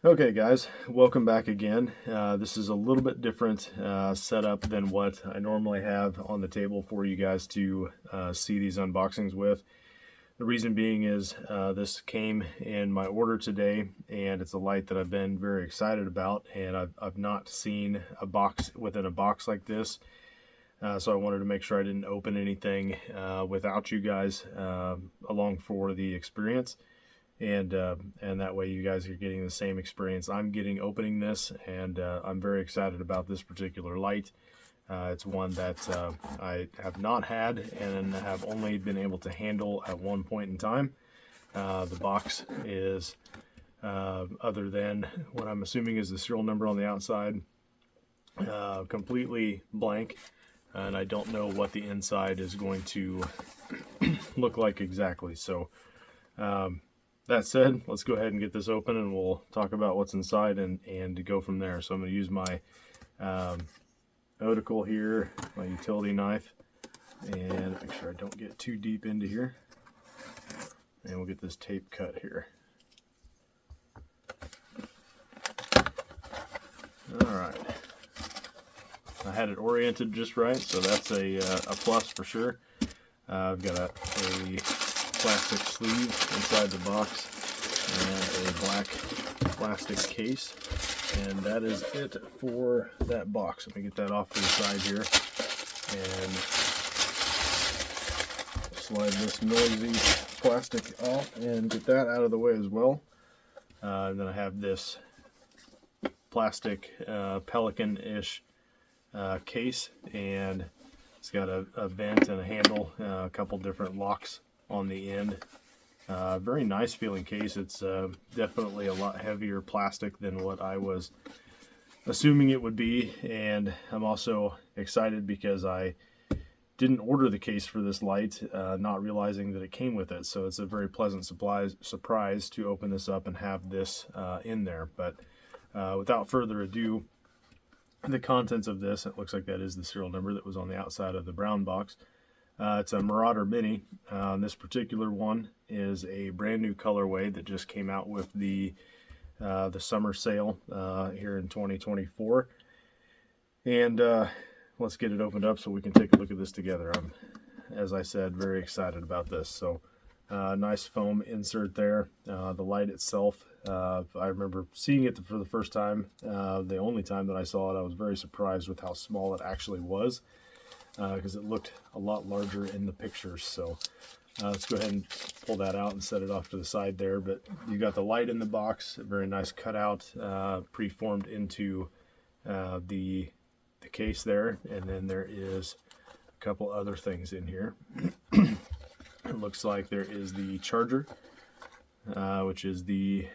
Okay guys, welcome back again. This is a little bit different setup than what I normally have on the table for you guys to see these unboxings with. The reason being is this came in my order today, and it's a light that I've been very excited about, and I've not seen a box within a box like this. So I wanted to make sure I didn't open anything without you guys along for the experience. And that way you guys are getting the same experience I'm getting opening this, and I'm very excited about this particular light. It's one that I have not had and have only been able to handle at one point in time. The box is, other than what I'm assuming is the serial number on the outside, completely blank, and I don't know what the inside is going to look like exactly. So that said, let's go ahead and get this open, and we'll talk about what's inside and go from there. So I'm going to use my Otical here, my utility knife, and make sure I don't get too deep into here. And we'll get this tape cut here. Alright. I had it oriented just right, so that's a plus for sure. I've got a plastic sleeve inside the box and a black plastic case, and that is it for that box. Let me get that off to the side here and slide this noisy plastic off and get that out of the way as well. And then I have this plastic Pelican-ish case, and it's got a vent and a handle, a couple different locks on the end. Very nice feeling case. It's definitely a lot heavier plastic than what I was assuming it would be, and I'm also excited because I didn't order the case for this light, not realizing that it came with it. So it's a very pleasant surprise to open this up and have this in there. But without further ado, the contents of this, it looks like that is the serial number that was on the outside of the brown box. It's a Marauder Mini. This particular one is a brand new colorway that just came out with the summer sale here in 2024. And let's get it opened up so we can take a look at this together. I'm, as I said, very excited about this. So nice foam insert there. The light itself, I remember seeing it for the first time. The only time that I saw it, I was very surprised with how small it actually was, because it looked a lot larger in the pictures. So let's go ahead and pull that out and set it off to the side there. But you got the light in the box, a very nice cutout, preformed into the case there, and then there is a couple other things in here. It looks like there is the charger, which is the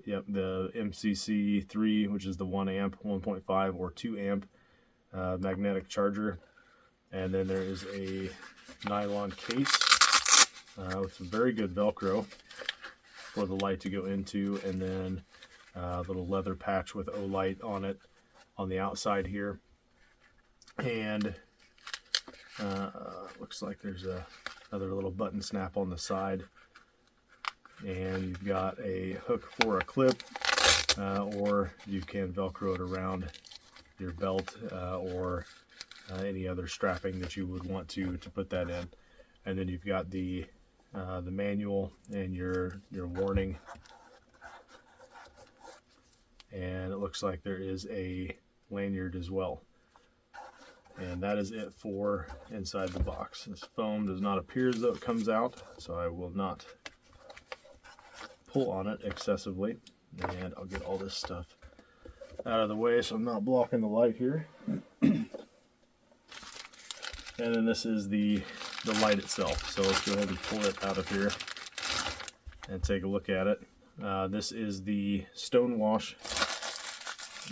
MCC3, which is the 1 amp, 1.5 or 2 amp magnetic charger. And then there is a nylon case with some very good Velcro for the light to go into, and then a little leather patch with Olight on it on the outside here. And looks like there's another little button snap on the side, and you've got a hook for a clip, or you can Velcro it around your belt or any other strapping that you would want to put that in. And then you've got the manual and your warning, and it looks like there is a lanyard as well. And that is it for inside the box. This foam does not appear as though it comes out, so I will not pull on it excessively. And I'll get all this stuff out of the way so I'm not blocking the light here. And then this is the light itself. So let's go ahead and pull it out of here and take a look at it. This is the Stonewash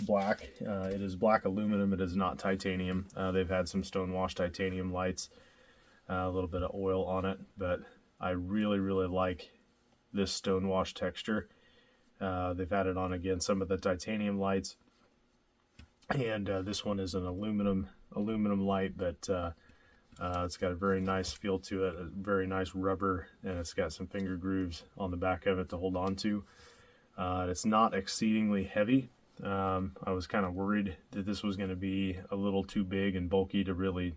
black. It is black aluminum. It is not titanium. They've had some Stonewash titanium lights, a little bit of oil on it, but I really like this Stonewash texture. They've added on again some of the titanium lights, and this one is an aluminum light, but it's got a very nice feel to it, a very nice rubber, and it's got some finger grooves on the back of it to hold on to. It's not exceedingly heavy. I was kind of worried that this was going to be a little too big and bulky to really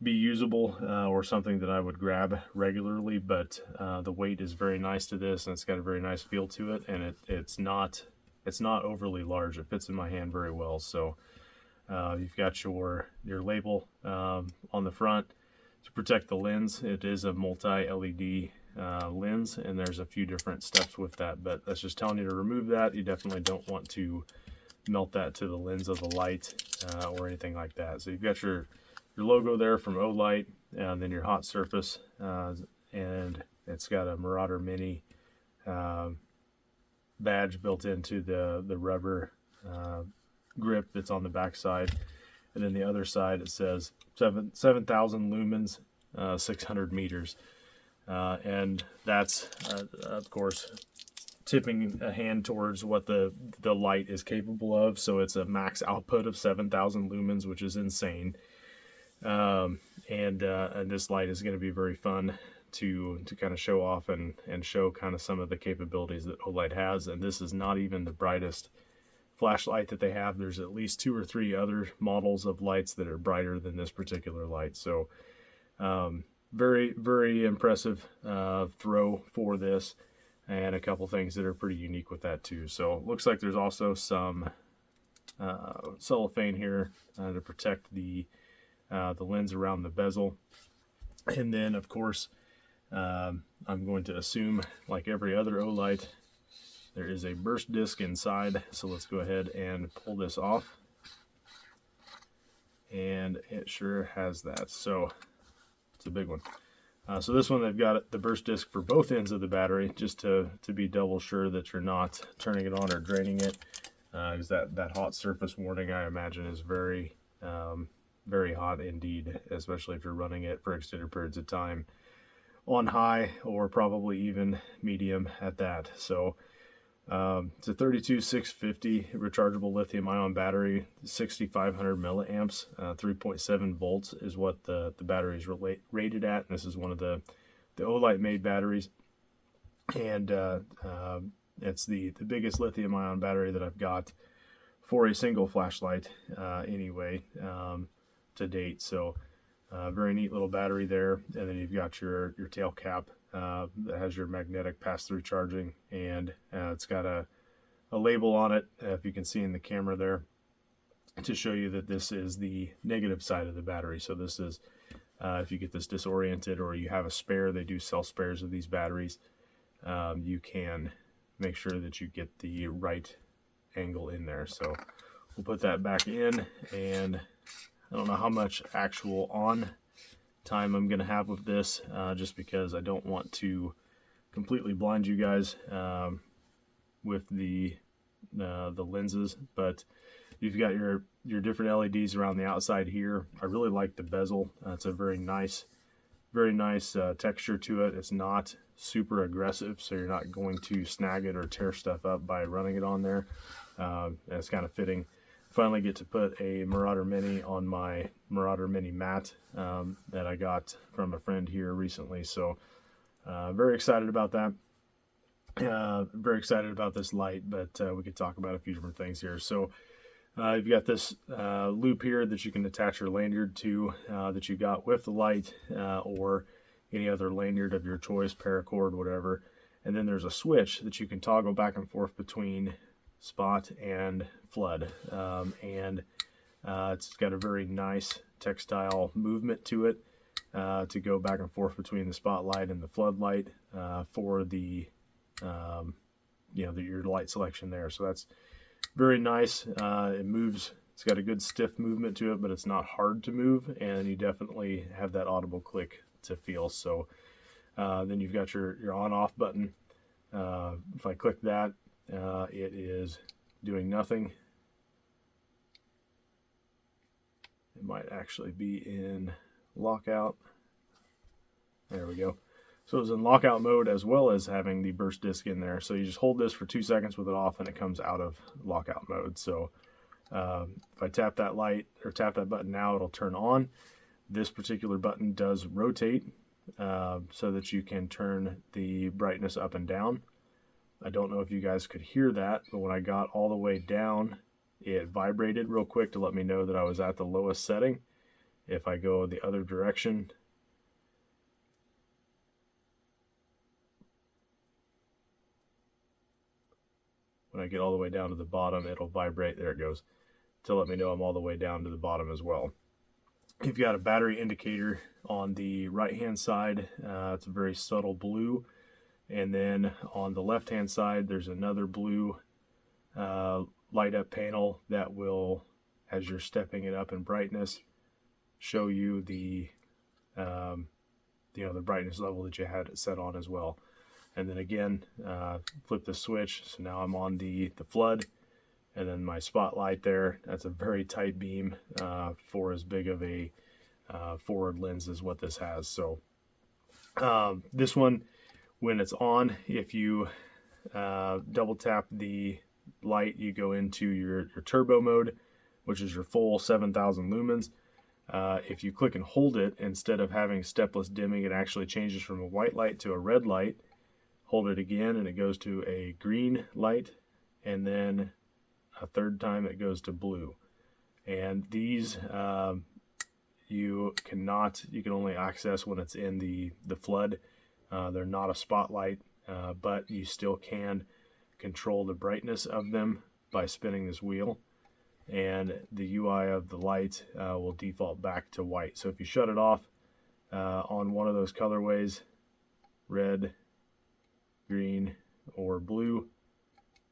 be usable or something that I would grab regularly, but the weight is very nice to this, and it's got a very nice feel to it, and it's not overly large. It fits in my hand very well. So you've got your label on the front to protect the lens. It is a multi-LED lens, and there's a few different steps with that, but that's just telling you to remove that. You definitely don't want to melt that to the lens of the light or anything like that. So you've got your logo there from Olight, and then your hot surface, and it's got a Marauder Mini badge built into the rubber grip that's on the back side. And then the other side, it says 7,000 lumens, 600 meters. And that's, of course, tipping a hand towards what the light is capable of. So it's a max output of 7,000 lumens, which is insane. And this light is going to be very fun to kind of show off and show kind of some of the capabilities that Olight has. And this is not even the brightest flashlight that they have. There's at least 2 or 3 other models of lights that are brighter than this particular light. So very, very impressive throw for this, and a couple things that are pretty unique with that too. So it looks like there's also some cellophane here to protect the lens around the bezel. And then, of course, I'm going to assume, like every other Olight, there is a burst disc inside. So let's go ahead and pull this off. And it sure has that. So it's a big one. So this one, they've got the burst disc for both ends of the battery, just to be double sure that you're not turning it on or draining it. Because that hot surface warning, I imagine, is very, very hot indeed, especially if you're running it for extended periods of time on high, or probably even medium at that. So it's a 32650 rechargeable lithium ion battery, 6500 milliamps, 3.7 volts is what the battery is rated at. And this is one of the Olight made batteries, and it's the biggest lithium ion battery that I've got for a single flashlight anyway to date. So very neat little battery there. And then you've got your tail cap that has your magnetic pass-through charging, and it's got a label on it, if you can see in the camera there, to show you that this is the negative side of the battery. So this is, if you get this disoriented or you have a spare, they do sell spares of these batteries, you can make sure that you get the right angle in there. So we'll put that back in, and I don't know how much actual on time I'm going to have with this, just because I don't want to completely blind you guys with the lenses. But you've got your different LEDs around the outside here. I really like the bezel. It's a very nice texture to it. It's not super aggressive, so you're not going to snag it or tear stuff up by running it on there. And it's kind of fitting. Finally get to put a Marauder Mini on my Marauder Mini mat that I got from a friend here recently. So very excited about that. Very excited about this light, but we could talk about a few different things here. So you've got this loop here that you can attach your lanyard to, that you got with the light, or any other lanyard of your choice, paracord, whatever. And then there's a switch that you can toggle back and forth between spot and flood, and it's got a very nice textile movement to it, to go back and forth between the spotlight and the floodlight for the your light selection there. So that's very nice. It moves. It's got a good stiff movement to it, but it's not hard to move, and you definitely have that audible click to feel. So then you've got your on-off button. If I click that, it is doing nothing. It might actually be in lockout. There we go. So it's in lockout mode, as well as having the burst disc in there. So you just hold this for 2 seconds with it off, and it comes out of lockout mode. So if I tap that light, or tap that button now, it'll turn on. This particular button does rotate, so that you can turn the brightness up and down. I don't know if you guys could hear that, but when I got all the way down, it vibrated real quick to let me know that I was at the lowest setting. If I go the other direction, when I get all the way down to the bottom, it'll vibrate. There it goes, to let me know I'm all the way down to the bottom as well. You've got a battery indicator on the right hand side. It's a very subtle blue, and then on the left hand side there's another blue light up panel that will, as you're stepping it up in brightness, show you the the brightness level that you had it set on as well. And then again, flip the switch, so now I'm on the flood. And then my spotlight there, that's a very tight beam for as big of a forward lens as what this has. So this one, when it's on, if you double tap the light, you go into your turbo mode, which is your full 7,000 lumens. If you click and hold it, instead of having stepless dimming, it actually changes from a white light to a red light. Hold it again and it goes to a green light, and then a third time it goes to blue. And these you can only access when it's in the flood. They're not a spotlight, but you still can control the brightness of them by spinning this wheel, and the UI of the light will default back to white. So if you shut it off on one of those colorways, red, green, or blue,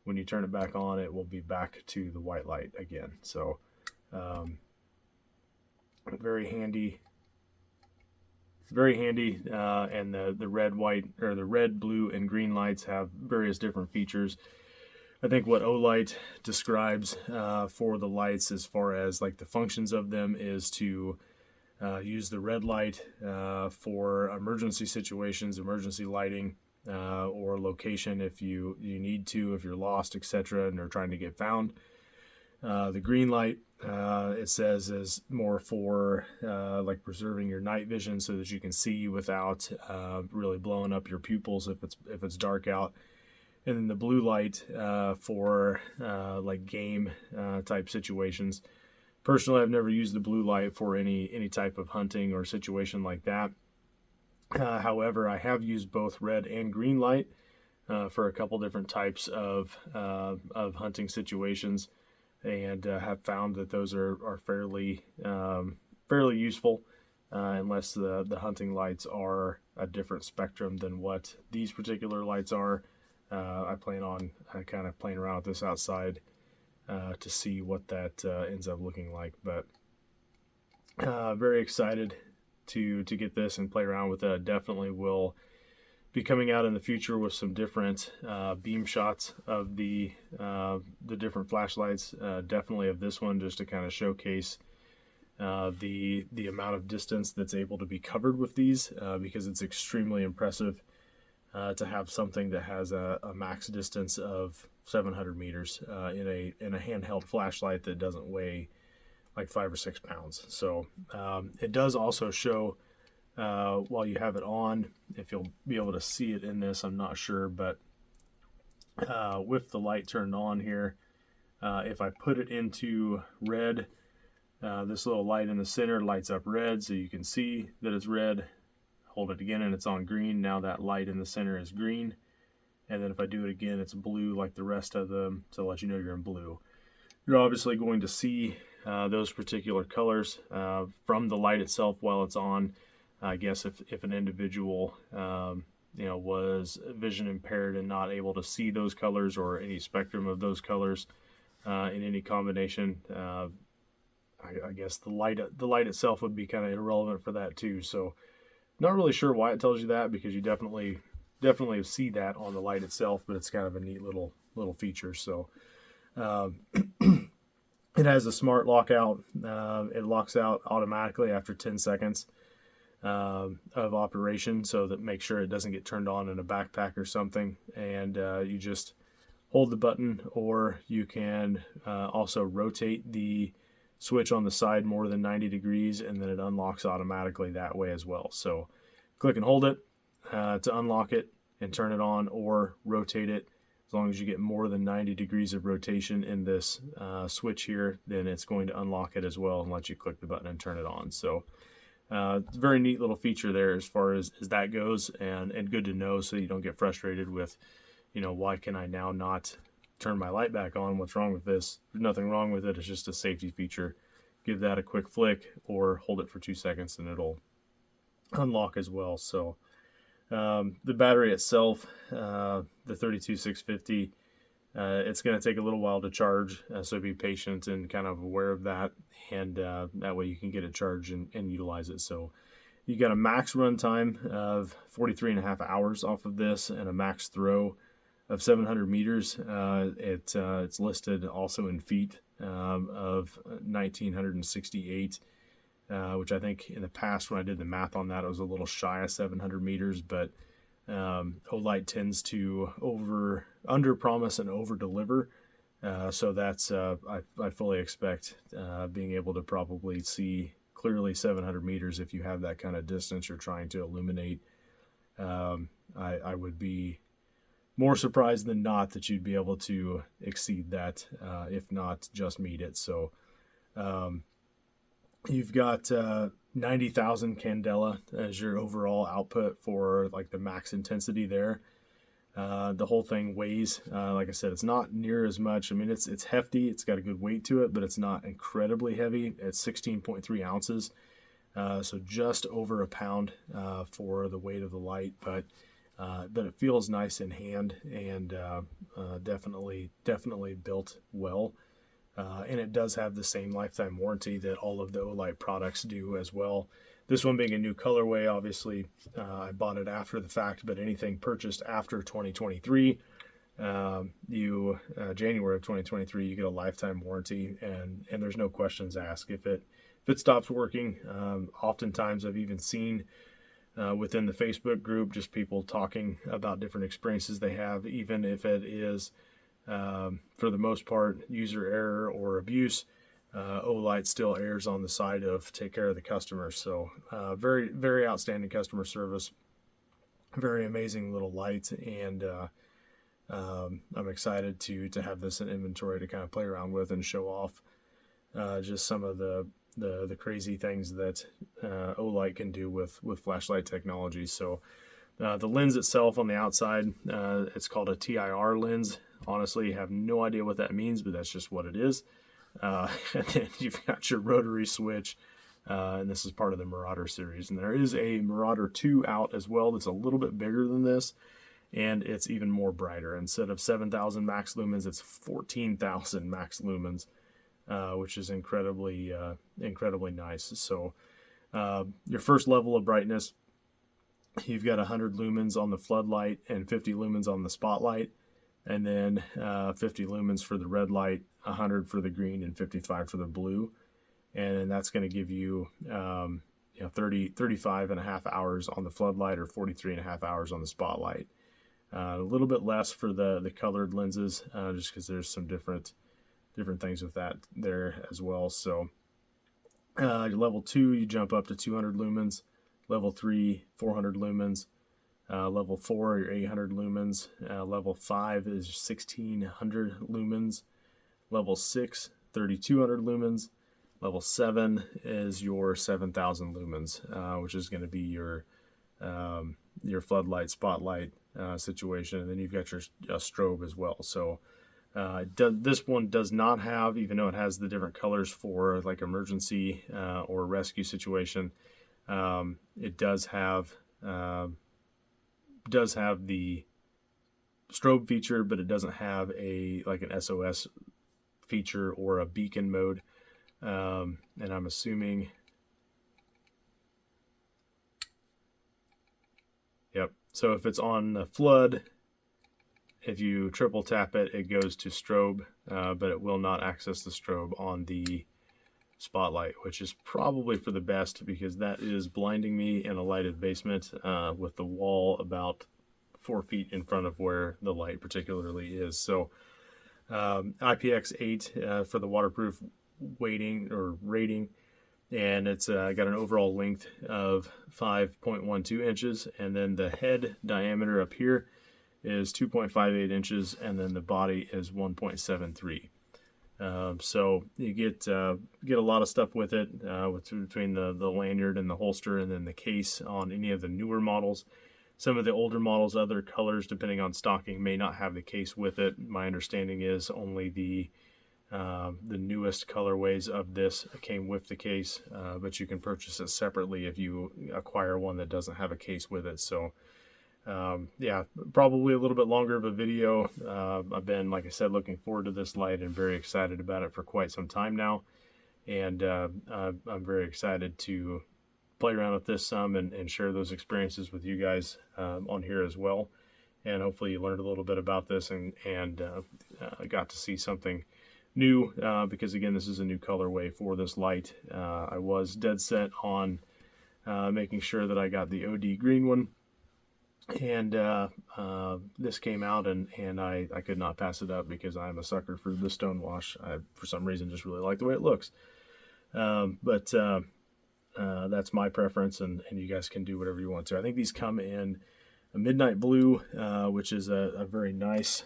when you turn it back on, it will be back to the white light again. So very handy, and the red, white, or the red, blue, and green lights have various different features. I think what Olight describes for the lights, as far as like the functions of them, is to use the red light for emergency situations, emergency lighting, or location if you need to, if you're lost, etc., and are trying to get found. The green light, it says, is more for like preserving your night vision so that you can see without really blowing up your pupils if it's dark out. And then the blue light for like game type situations. Personally, I've never used the blue light for any type of hunting or situation like that. However, I have used both red and green light for a couple different types of hunting situations, and have found that those are fairly useful, unless the hunting lights are a different spectrum than what these particular lights are. I plan on kind of playing around with this outside to see what that ends up looking like. But very excited to get this and play around with it. Definitely will be coming out in the future with some different beam shots of the different flashlights. Definitely of this one, just to kind of showcase the amount of distance that's able to be covered with these, because it's extremely impressive to have something that has a max distance of 700 meters in a handheld flashlight that doesn't weigh like 5 or 6 pounds. So it does also show while you have it on, if you'll be able to see it in this, I'm not sure, but with the light turned on here, if I put it into red, this little light in the center lights up red, so you can see that it's red. Hold it again and it's on green. Now that light in the center is green. And then if I do it again, it's blue like the rest of them, to let you know you're in blue. You're obviously going to see those particular colors from the light itself while it's on. I guess if an individual was vision impaired and not able to see those colors or any spectrum of those colors in any combination, I guess the light itself would be kind of irrelevant for that too. So not really sure why it tells you that, because you definitely see that on the light itself, but it's kind of a neat little feature. So it has a smart lockout. It locks out automatically after 10 seconds of operation, so that makes sure it doesn't get turned on in a backpack or something. And you just hold the button, or you can also rotate the switch on the side more than 90 degrees, and then it unlocks automatically that way as well. So click and hold it to unlock it and turn it on, or rotate it As long as you get more than 90 degrees of rotation in this switch here, then it's going to unlock it as well and let you click the button and turn it on. So it's a very neat little feature there as far as that goes, and good to know so you don't get frustrated with, why can I now not turn my light back on? What's wrong with this? There's nothing wrong with it. It's just a safety feature. Give that a quick flick or hold it for 2 seconds and it'll unlock as well. So the battery itself, the 32650, it's going to take a little while to charge, so be patient and kind of aware of that, and that way you can get it charged and utilize it. So you got a max run time of 43.5 hours off of this and a max throw of 700 meters. It's listed also in feet of 1968, which I think in the past when I did the math on that, it was a little shy of 700 meters, but Olight tends to under promise and over deliver. So that's, I fully expect being able to probably see clearly 700 meters if you have that kind of distance you're trying to illuminate. I would be more surprised than not that you'd be able to exceed that, if not just meet it. So you've got 90,000 candela as your overall output for like the max intensity there. The whole thing weighs, like I said, it's not near as much. I mean, it's hefty. It's got a good weight to it, but it's not incredibly heavy. It's 16.3 ounces. So just over a pound for the weight of the light, but it feels nice in hand, and definitely built well. And it does have the same lifetime warranty that all of the Olight products do as well. This one being a new colorway, obviously, I bought it after the fact, but anything purchased after 2023, January of 2023, you get a lifetime warranty, and there's no questions asked. If it stops working, oftentimes I've even seen within the Facebook group just people talking about different experiences they have, even if it is for the most part user error or abuse. Olight still errs on the side of take care of the customer. So very, very outstanding customer service, very amazing little light, and I'm excited to have this in inventory to kind of play around with and show off just some of the crazy things that Olight can do with flashlight technology. So the lens itself on the outside, it's called a TIR lens. Honestly, have no idea what that means, but that's just what it is. And then you've got your rotary switch, and this is part of the Marauder series. And there is a Marauder 2 out as well that's a little bit bigger than this, and it's even more brighter. Instead of 7,000 max lumens, it's 14,000 max lumens, which is incredibly nice. So your first level of brightness, you've got 100 lumens on the floodlight and 50 lumens on the spotlight, and then 50 lumens for the red light, 100 for the green, and 55 for the blue. And that's going to give you 35 and a half hours on the floodlight, or 43 and a half hours on the spotlight. A little bit less for the colored lenses, just because there's some different things with that there as well. So level 2, you jump up to 200 lumens. Level 3, 400 lumens. Level 4, your 800 lumens. Level 5 is 1600 lumens. Level 6, 3200 lumens. Level 7 is your 7000 lumens, which is going to be your floodlight, spotlight situation. And then you've got your strobe as well. So this one does not have, even though it has the different colors for like emergency or rescue situation, it does have the strobe feature, but it doesn't have an SOS feature or a beacon mode. And I'm assuming, yep. So if it's on the flood, if you triple tap it, it goes to strobe, but it will not access the strobe on the spotlight, which is probably for the best, because that is blinding me in a lighted basement with the wall about 4 feet in front of where the light particularly is. So IPX8 for the waterproof rating, and it's got an overall length of 5.12 inches, and then the head diameter up here is 2.58 inches, and then the body is 1.73. So you get a lot of stuff with it, between the lanyard and the holster, and then the case on any of the newer models. Some of the older models, other colors depending on stocking, may not have the case with it. My understanding is only the newest colorways of this came with the case, but you can purchase it separately if you acquire one that doesn't have a case with it. So yeah, probably a little bit longer of a video. I've been, like I said, looking forward to this light and very excited about it for quite some time now. And I'm very excited to play around with this some and share those experiences with you guys on here as well. And hopefully you learned a little bit about this and got to see something new, because again, this is a new colorway for this light. I was dead set on making sure that I got the OD green one, and this came out, and I could not pass it up because I'm a sucker for the Stonewash. I, for some reason, just really like the way it looks. But that's my preference, and you guys can do whatever you want to. I think these come in a midnight blue, which is a very nice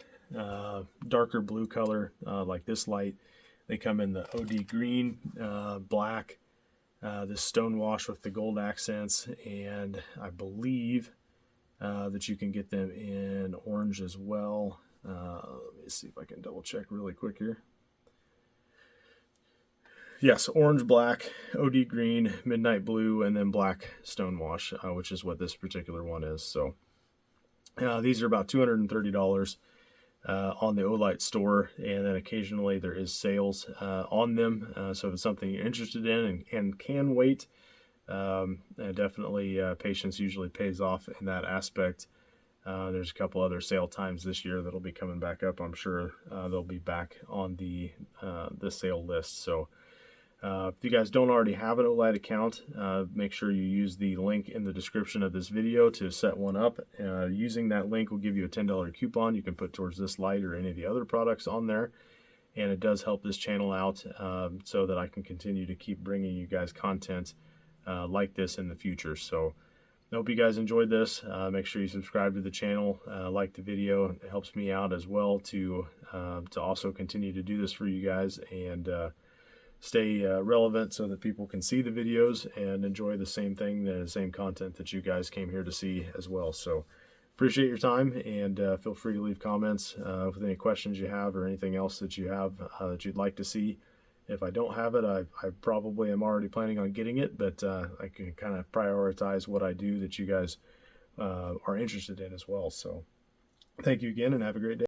darker blue color, like this light. They come in the OD green, black, this Stonewash with the gold accents, and I believe that you can get them in orange as well. Let me see if I can double check really quick here. Yes, orange, black, OD green, midnight blue, and then black Stonewash, which is what this particular one is. So these are about $230 on the Olight store, and then occasionally there is sales on them. So if it's something you're interested in and can wait, definitely patience usually pays off in that aspect. There's a couple other sale times this year that'll be coming back up. I'm sure they'll be back on the sale list. So if you guys don't already have an Olight account, make sure you use the link in the description of this video to set one up. Using that link will give you a $10 coupon you can put towards this light or any of the other products on there. And it does help this channel out, so that I can continue to keep bringing you guys content like this in the future. So I hope you guys enjoyed this. Make sure you subscribe to the channel, like the video. It helps me out as well to also continue to do this for you guys and stay relevant so that people can see the videos and enjoy the same thing, the same content that you guys came here to see as well. So appreciate your time, and feel free to leave comments with any questions you have or anything else that you have that you'd like to see. If I don't have it, I probably am already planning on getting it, but I can kind of prioritize what I do that you guys are interested in as well. So thank you again, and have a great day.